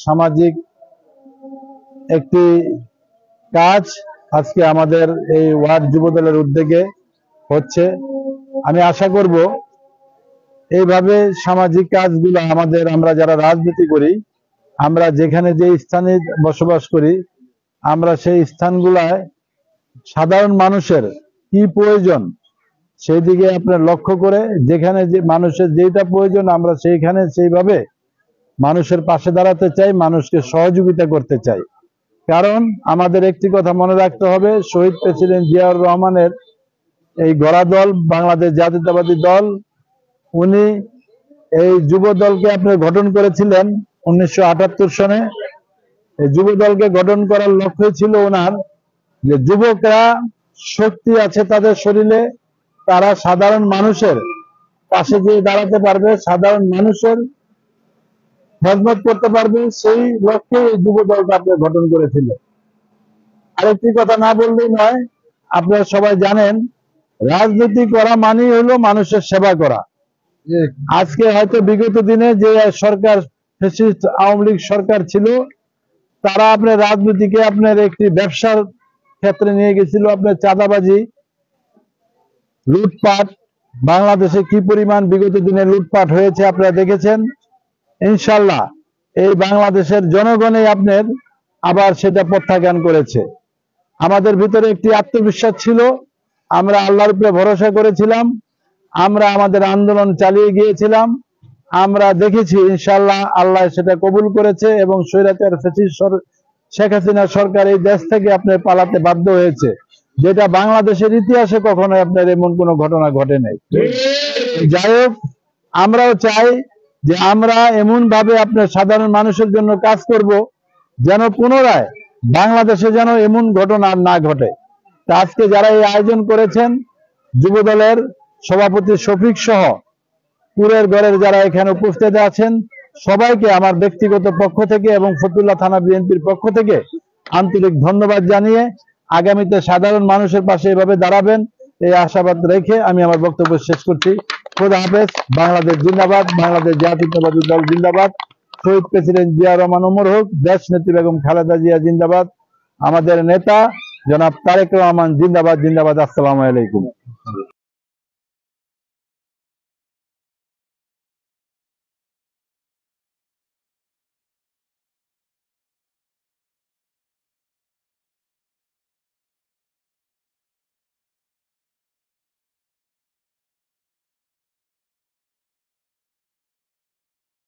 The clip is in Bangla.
সামাজিক একটি কাজ আজকে আমাদের এই ওয়ার্ড যুবদলের উদ্যোগে হচ্ছে। আমি আশা করব এইভাবে সামাজিক কাজগুলো আমরা যারা রাজনীতি করি, আমরা যেখানে যে স্থানে বসবাস করি, আমরা সেই স্থানগুলায় সাধারণ মানুষের কি প্রয়োজন সেই দিকে আপনার লক্ষ্য করে যেখানে যে মানুষের যেটা প্রয়োজন আমরা সেইভাবে মানুষের পাশে দাঁড়াতে চাই, মানুষকে সহযোগিতা করতে চাই। কারণ আমাদের একটি কথা মনে রাখতে হবে, শহীদ প্রেসিডেন্ট জিয়াউর রহমানের এই গড়া দল বাংলাদেশ জাতীয়তাবাদী দল, উনি এই যুব দলকে আপনি গঠন করেছিলেন 1978 সনে। এই যুব দলকে গঠন করার লক্ষ্য ছিল ওনার যে যুবকরা শক্তি আছে তাদের শরীরে, তারা সাধারণ মানুষের পাশে গিয়ে দাঁড়াতে পারবে, সাধারণ মানুষের খেদমত করতে পারবে, সেই লক্ষ্যে এই যুব দলকে আপনি গঠন করেছিলেন। আরেকটি কথা না বললেই নয়, আপনারা সবাই জানেন রাজনীতি করা মানেই হলো মানুষের সেবা করা। আজকে হয়তো বিগত দিনে যে সরকার ফ্যাসিস্ট আওয়ামী লীগ সরকার ছিল, তারা আপনার রাজনীতিকে আপনার একটি ব্যবসার ক্ষেত্রে নিয়ে গেছিল। আপনার চাঁদাবাজি, লুটপাট, বাংলাদেশে কি পরিমাণ বিগত দিনে লুটপাট হয়েছে আপনারা দেখেছেন। ইনশাল্লাহ এই বাংলাদেশের জনগণই আপনার আবার সেটা প্রত্যাখ্যান করেছে। আমাদের ভিতরে একটি আত্মবিশ্বাস ছিল, আমরা আল্লাহর উপরে ভরসা করেছিলাম, আমরা আমাদের আন্দোলন চালিয়ে গিয়েছিলাম। আমরা দেখেছি ইনশাল্লাহ আল্লাহ সেটা কবুল করেছে এবং স্বৈরাচার ফ্যাসিস্ট শেখ হাসিনা সরকার এই দেশ থেকে আপনার পালাতে বাধ্য হয়েছে, যেটা বাংলাদেশের ইতিহাসে কখনো আপনার এমন কোনো ঘটনা ঘটে নাই। যাই হোক, আমরাও চাই যে আমরা এমন ভাবে আপনার সাধারণ মানুষের জন্য কাজ করব যেন পুনরায় বাংলাদেশে যেন এমন ঘটনা না ঘটে। তা আজকে যারা এই আয়োজন করেছেন, যুবদলের সভাপতি শফিক সহ পুরের গড়ের যারা এখানে উপস্থিত আছেন, সবাইকে আমার ব্যক্তিগত পক্ষ থেকে এবং ফতুল্লাহ থানা বিএনপির পক্ষ থেকে আন্তরিক ধন্যবাদ জানিয়ে আগামীতে সাধারণ মানুষের পাশে এভাবে দাঁড়াবেন এই আশাবাদ রেখে আমি আমার বক্তব্য শেষ করছি। খোদা হাফেজ। বাংলাদেশ জিন্দাবাদ, বাংলাদেশ জাতীয়তাবাদী দল জিন্দাবাদ, শহীদ প্রেসিডেন্ট জিয়াউর রহমান ওমর হোক, দেশ নেত্রী বেগম খালেদা জিয়া জিন্দাবাদ, আমাদের নেতা জনাব তারেক রহমান জিন্দাবাদ জিন্দাবাদ। আসসালামু আলাইকুম।